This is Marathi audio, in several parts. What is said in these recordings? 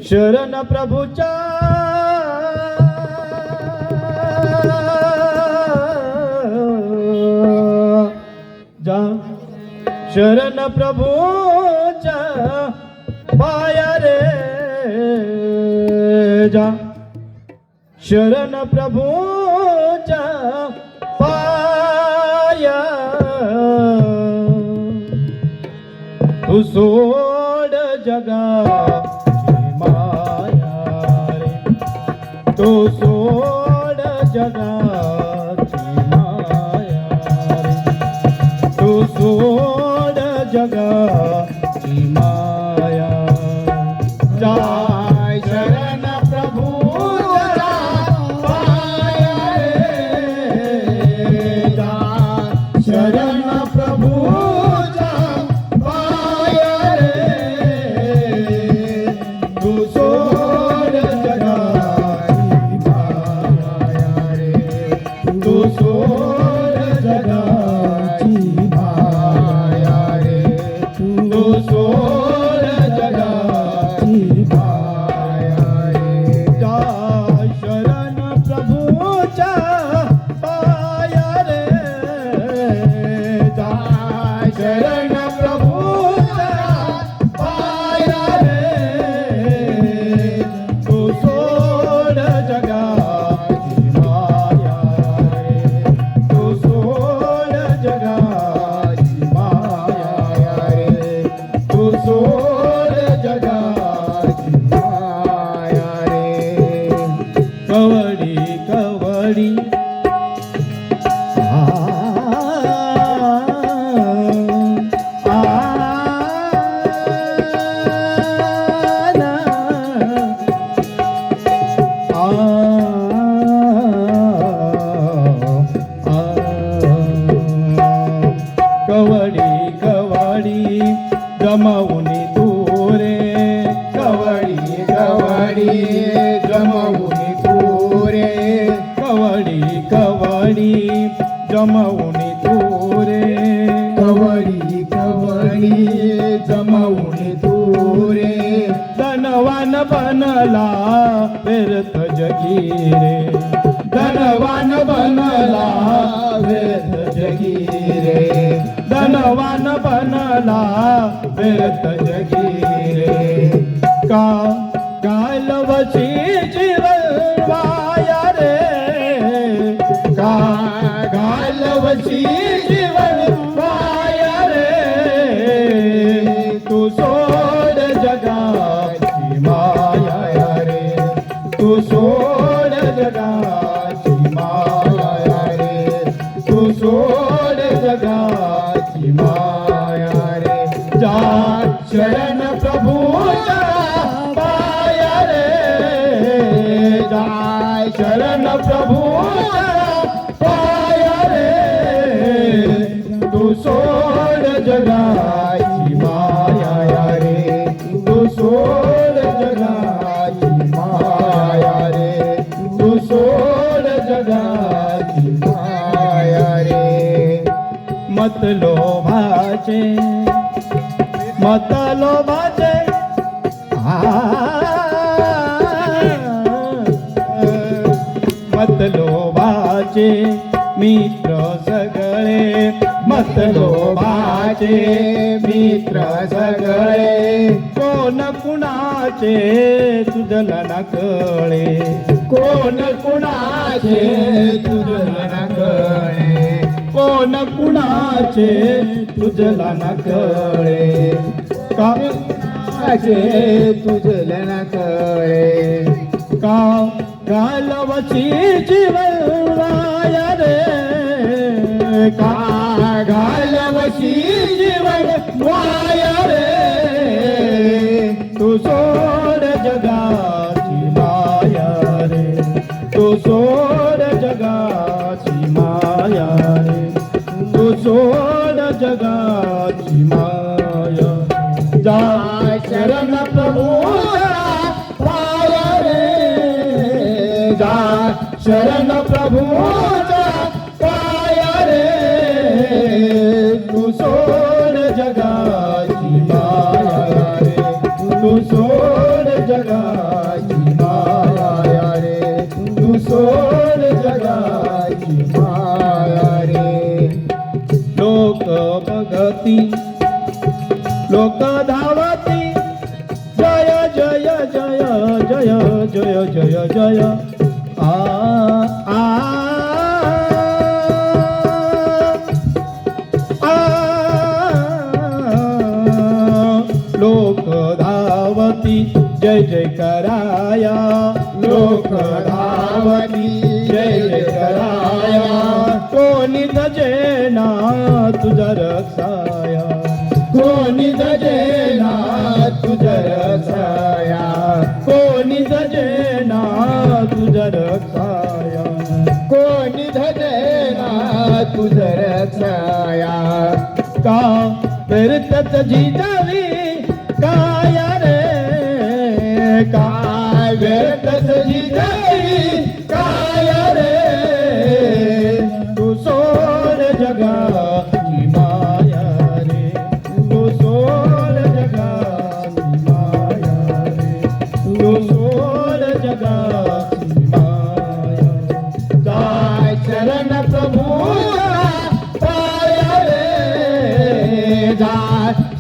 शरण प्रभूच्या जा शरण प्रभूच्या पाया रे जा शरण प्रभूच्या पाया तू सोड जगा तो सोड जगाची माया रे तो सोड जगाची माया जाय शरण प्रभूच्या पाया रे जाय शरण प्रभूच्या पाया रे तू सोड जगा तू सोड जगाची माया रे तू सोड जगाची माया रे जाय शरण प्रभूच्या पाया रे जाय शरण प्रभूच्या पाया रे तू सोड जगाची माया तू सोड जगाची माया रे तू सोड जगाची माया रे कवडी कवडी कवडी कवडी जमावुनी तू रे कवडी कवडी जमावुनी तू रे कवडी कवडी जमावुनी तू रे कवडी कवडी जमावुनी तू रे धनवान बनला व्यर्थ जगी रे धनवान बनला व्यर्थ जगी रे धनवान बनला व्यर्थ जगी रे का घालवशी जीवन वाया रे का घालवशी जीवन वाया रे तू सोड जगाची माया रे तू सोड जगाची माया रे तू सोड जगाची माया रे जा शरण प्रभूच्या पाया रे जाय शरण प्रभूच्या पाया रे तू सोड जगाची माया रे तू सोड जगाची माया रे तू सोड जगाची माया रे मतलोभाचे मतलोभाचे मतलोभाचे मित्र सगळे मतलोभाचे मित्र सगळे कोण कुणाचे तुझला न कळे कोण कुणाचे तुझला न कळे कोण कुणाचे तुझला न कळे काचे तुझला न कळे का घालवची जीवन वाया रे का घालवची जीवन वाया रे तू सोड जगाची माया रे तू सोड जगाची माया रे तू सोड जगाची माया जा शरण प्रभूच्या पाया रे जा शरण प्रभूच्या पाया रे तू सोड जगाची माया रे तू सोड जगाची माया रे तू सोड जगाची माया रे लोक बघती लोक धावती जय जय जय जय जय जय जय आ आ लोक धावती जय जय कराया लोक धावती जय जय कराया कोणी दजेना तुझा रक्षाया कोणी दजेना तुझा रक्षाया कोणी दजेना तुझा रक्षाया कोणी दजेना तुझा रक्षाया का फिरतत जिजावी काया रे काय फिरतत जिजावी काया रे तू सोड जगाची माया रे तू सोड जगाची माया रे तू सोड जगाची माया काय शरण प्रभूच्या पाया रे जा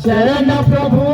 शरण प्रभू